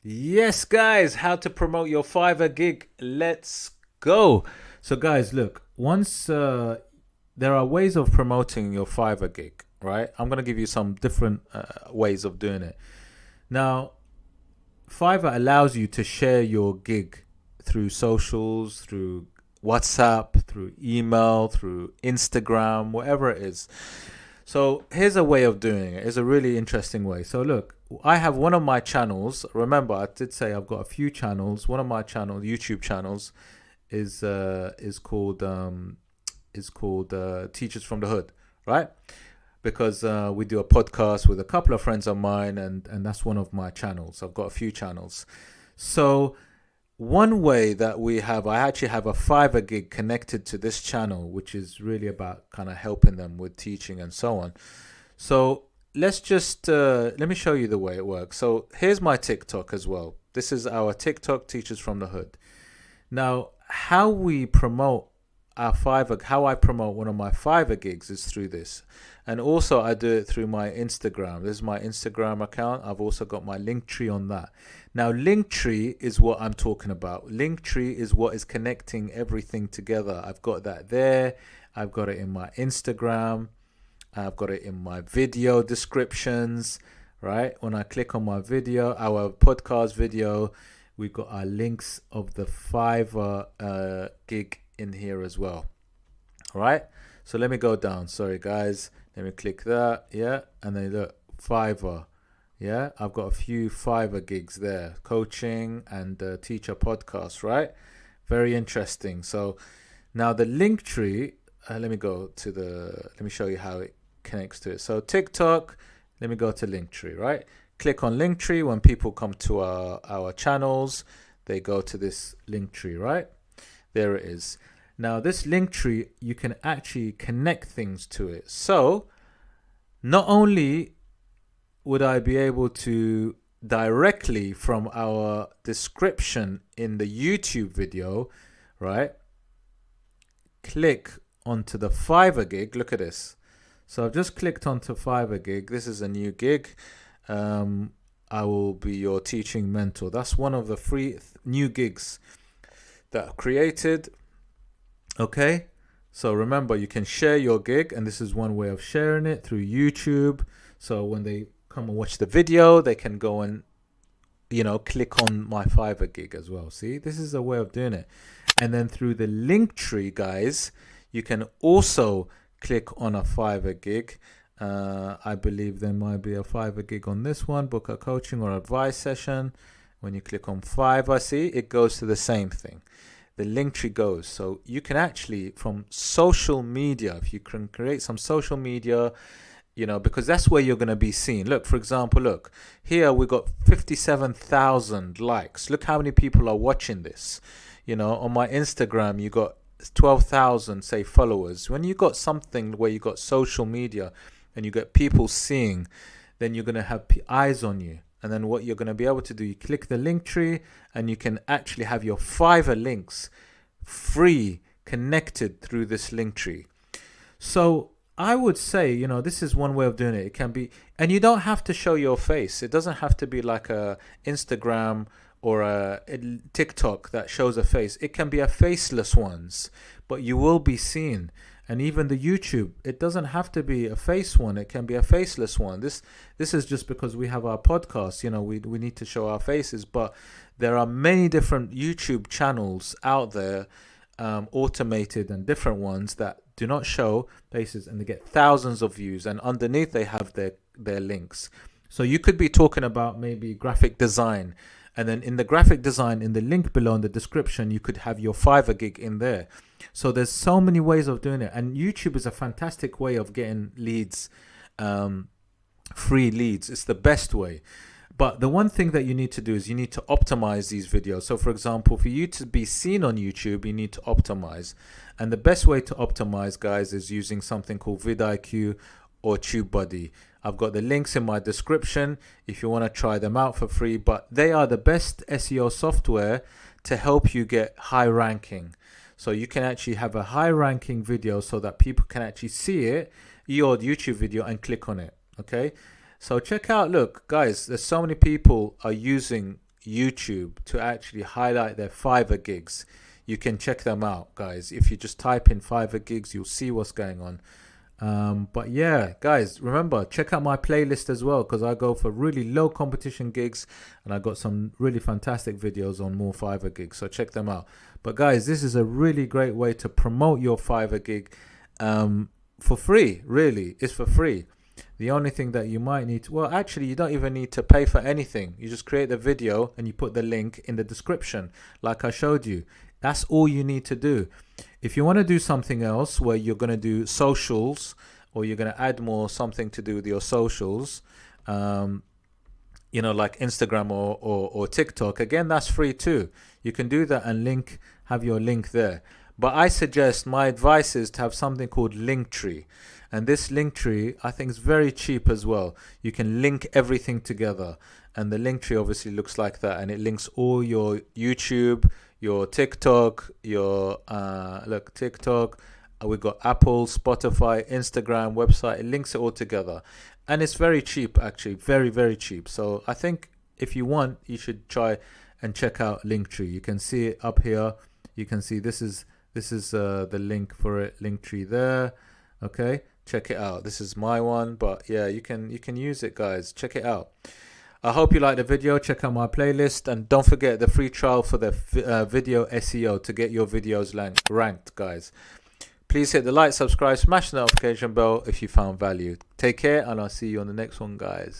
Yes, guys, how to promote your Fiverr gig. Let's go. So, guys, look, once there are ways of promoting your Fiverr gig, right? I'm going to give you some different ways of doing it. Now, Fiverr allows you to share your gig through socials, through WhatsApp, through email, through Instagram, whatever it is. So here's a way of doing it. It's a really interesting way. So look, I have one of my channels. Remember, I did say I've got a few channels. One of my channels, YouTube channels, is called Teachers from the Hood, right? Because we do a podcast with a couple of friends of mine, and that's one of my channels. I've got a few channels. So one way that I actually have a Fiverr gig connected to this channel, which is really about kind of helping them with teaching and so on. So let me show you the way it works. So here's my TikTok as well. This is our TikTok, Teachers from the Hood. Now, how we promote our Fiverr, how I promote one of my Fiverr gigs is through this. And also I do it through my Instagram. This is my Instagram account. I've also got my Linktree on that. Now, Linktree is what I'm talking about. Linktree is what is connecting everything together. I've got that there. I've got it in my Instagram. I've got it in my video descriptions, right? When I click on my video, our podcast video, we've got our links of the Fiverr gig in here as well. All right. So let me go down. Sorry, guys. Let me click that. Yeah. And then look, Fiverr. Yeah. I've got a few Fiverr gigs there. Coaching and teacher podcast, right? Very interesting. So now the link tree, let me show you how it connects to it. So TikTok, let me go to Linktree, right? Click on Linktree. When people come to our channels, they go to this Linktree, right? There it is. Now this Linktree, you can actually connect things to it. So not only would I be able to directly from our description in the YouTube video, right, click onto the Fiverr gig. Look at this. So I've just clicked onto Fiverr gig. This is a new gig. I will be your teaching mentor. That's one of the free new gigs that I've created. Okay. So remember, you can share your gig, and this is one way of sharing it through YouTube. So when they come and watch the video, they can go and, click on my Fiverr gig as well. See, this is a way of doing it. And then through the link tree, guys, you can also click on a Fiverr gig. I believe there might be a Fiverr gig on this one, book a coaching or advice session. When you click on Fiverr, see, it goes to the same thing. The link tree goes. So you can actually, from social media, if you can create some social media, because that's where you're going to be seen. Look, for example, look, here we got 57,000 likes. Look how many people are watching this. On my Instagram, you got 12,000, say, followers. When you got something where you got social media and you get people seeing, then you're going to have eyes on you. And then what you're going to be able to do, you click the link tree and you can actually have your Fiverr links free connected through this link tree. So I would say, this is one way of doing it. It can be, and you don't have to show your face. It doesn't have to be like a Instagram or a TikTok that shows a face. It can be a faceless ones, but you will be seen. And even the YouTube, it doesn't have to be a face one. It can be a faceless one. This is just because we have our podcast. We need to show our faces, but there are many different YouTube channels out there, automated and different ones that do not show faces, and they get thousands of views. And underneath they have their links. So you could be talking about maybe graphic design. And then in the graphic design, in the link below in the description, you could have your Fiverr gig in there. So there's so many ways of doing it. And YouTube is a fantastic way of getting leads, free leads. It's the best way. But the one thing that you need to do is you need to optimize these videos. So for example, for you to be seen on YouTube, you need to optimize. And the best way to optimize, guys, is using something called VIDIQ or TUBEBUDDY. I've got the links in my description if you want to try them out for free, but they are the best SEO software to help you get high ranking. So you can actually have a high ranking video so that people can actually see it, your YouTube video, and click on it. Okay. So check out, look, guys, there's so many people are using YouTube to actually highlight their Fiverr gigs. You can check them out, guys. If you just type in Fiverr gigs, you'll see what's going on. But yeah, guys, remember, check out my playlist as well, because I go for really low competition gigs, and I got some really fantastic videos on more Fiverr gigs, so check them out. But guys, this is a really great way to promote your Fiverr gig for free. Really, it's for free. The only thing that you might need to, well, actually, you don't even need to pay for anything. You just create the video and you put the link in the description, like I showed you. That's all you need to do. If you want to do something else where you're going to do socials, or you're going to add more something to do with your socials, you know, like Instagram or TikTok, again, that's free too. You can do that and have your link there. But I suggest, my advice is to have something called Linktree. And this Linktree, I think, is very cheap as well. You can link everything together. And the Linktree obviously looks like that. And it links all your YouTube, your TikTok, your, look, TikTok. We've got Apple, Spotify, Instagram, website. It links it all together. And it's very cheap, actually. Very, very cheap. So I think if you want, you should try and check out Linktree. You can see it up here. You can see this is the link for it, Linktree there. Okay, check it out. This is my one, but yeah, you can use it, guys. Check it out. I hope you liked the video. Check out my playlist, and don't forget the free trial for the video SEO to get your videos ranked, guys. Please hit the like, subscribe, smash the notification bell if you found value. Take care, and I'll see you on the next one, guys.